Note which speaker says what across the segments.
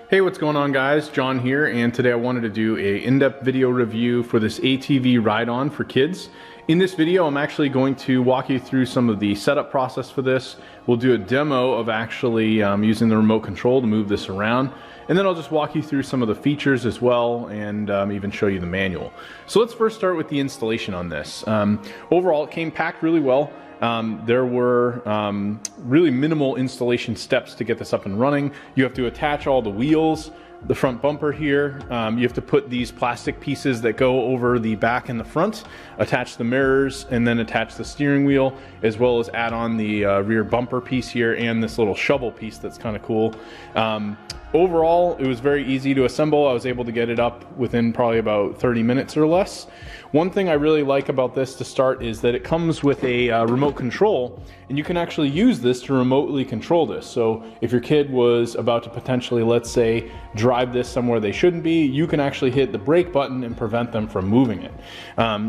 Speaker 1: Hey, what's going on guys? John here, and today I wanted to do a in-depth video review for this ATV ride-on for kids. In this video, I'm actually going to walk you through some of the setup process for this. We'll do a demo of actually using the remote control to move this around, and then I'll just walk you through some of the features as well, and even show you the manual. So let's first start with the installation on this. Overall, it came packed really well. There were really minimal installation steps to get this up and running. You have to attach all the wheels, the front bumper here. You have to put these plastic pieces that go over the back and the front, attach the mirrors, and then attach the steering wheel, as well as add on the rear bumper piece here and this little shovel piece that's kind of cool. Overall, it was very easy to assemble. I was able to get it up within probably about 30 minutes or less. One thing I really like about this to start is that it comes with a remote control, and you can actually use this to remotely control this. So if your kid was about to potentially, let's say, drive this somewhere they shouldn't be, you can actually hit the brake button and prevent them from moving it.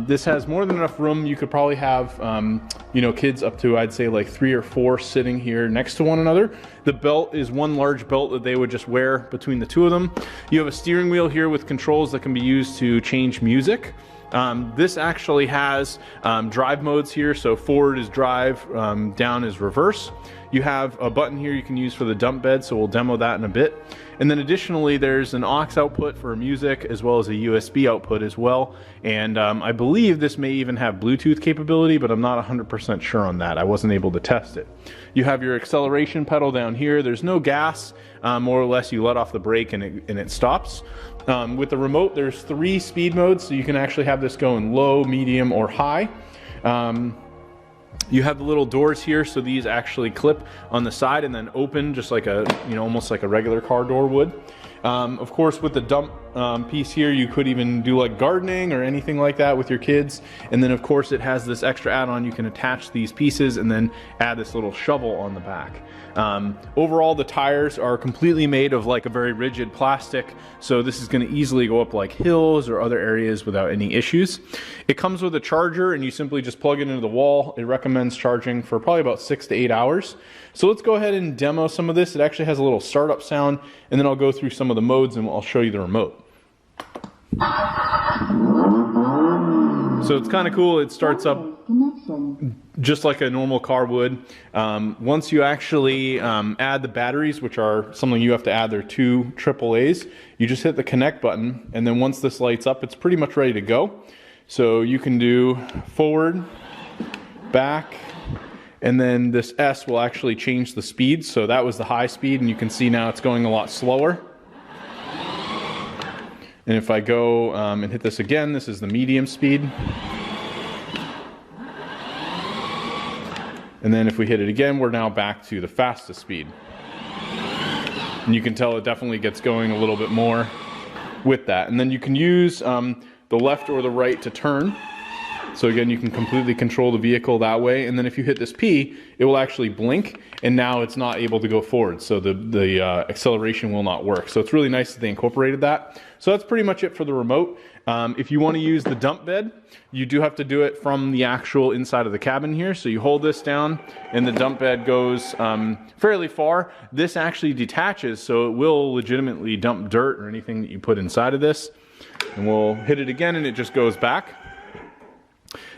Speaker 1: This has more than enough room. You could probably have kids up to, I'd say, like 3 or 4 sitting here next to one another. The belt is one large belt that they would just wear between the two of them. You have a steering wheel here with controls that can be used to change music. This actually has drive modes here, so forward is drive, down is reverse. You have a button here you can use for the dump bed, so we'll demo that in a bit. And then additionally, there's an aux output for music, as well as a USB output as well. And I believe this may even have Bluetooth capability, but I'm not 100% sure on that. I wasn't able to test it. You have your acceleration pedal down here. There's no gas. More or less, you let off the brake and it stops. With the remote, there's 3 speed modes, so you can actually have this go in low, medium, or high. You have the little doors here, so these actually clip on the side and then open just like a, almost like a regular car door would. Of course, with the dump piece here, you could even do like gardening or anything like that with your kids. And then of course it has this extra add-on. You can attach these pieces and then add this little shovel on the back. Overall, the tires are completely made of like a very rigid plastic, so this is going to easily go up like hills or other areas without any issues. It comes with a charger, and you simply just plug it into the wall. It recommends charging for probably about 6 to 8 hours. So let's go ahead and demo some of this. It actually has a little startup sound, and then I'll go through some of the modes and I'll show you the remote. So it's kind of cool. It starts up just like a normal car would. Once you actually add the batteries, which are something you have to add, they're 2 AAAs, you just hit the connect button, and then once this lights up, it's pretty much ready to go. So you can do forward, back, and then this S will actually change the speed. So that was the high speed, and you can see now it's going a lot slower. And if I go and hit this again, this is the medium speed. And then if we hit it again, we're now back to the fastest speed. And you can tell it definitely gets going a little bit more with that. And then you can use the left or the right to turn. So again, you can completely control the vehicle that way. And then if you hit this P, it will actually blink, and now it's not able to go forward. So the acceleration will not work. So it's really nice that they incorporated that. So that's pretty much it for the remote. If you want to use the dump bed, you do have to do it from the actual inside of the cabin here. So you hold this down, and the dump bed goes fairly far. This actually detaches, so it will legitimately dump dirt or anything that you put inside of this. And we'll hit it again, and it just goes back.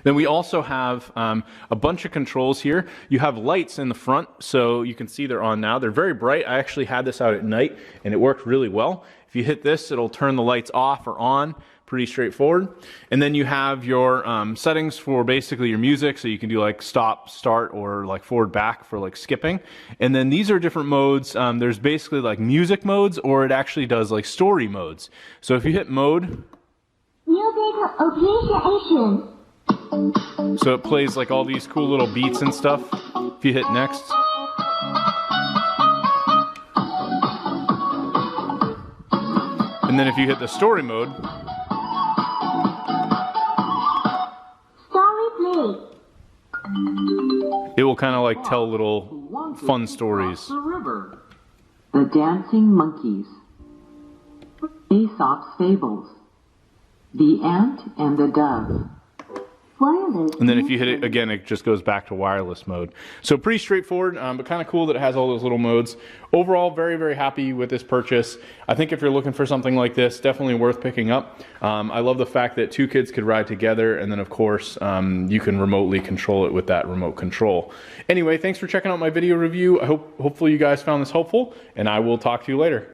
Speaker 1: Then we also have a bunch of controls here. You have lights in the front, so you can see they're on now. They're very bright. I actually had this out at night, and it worked really well. If you hit this, it'll turn the lights off or on. Pretty straightforward. And then you have your settings for basically your music, so you can do like stop, start, or like forward, back for like skipping. And then these are different modes. There's basically like music modes, or it actually does like story modes. So if you hit mode,
Speaker 2: music appreciation.
Speaker 1: So it plays like all these cool little beats and stuff. If you hit next. And then if you hit the story mode.
Speaker 2: Story play.
Speaker 1: It will kind of like tell little fun stories.
Speaker 3: The Dancing Monkeys. Aesop's Fables. The Ant and the Dove.
Speaker 2: Wireless.
Speaker 1: And then if you hit it again, it just goes back to wireless mode. So pretty straightforward, but kind of cool that it has all those little modes. Overall, very, very happy with this purchase. I think if you're looking for something like this, definitely worth picking up. I love the fact that two kids could ride together, and then of course, you can remotely control it with that remote control. Anyway, thanks for checking out my video review. Hopefully you guys found this helpful, and I will talk to you later.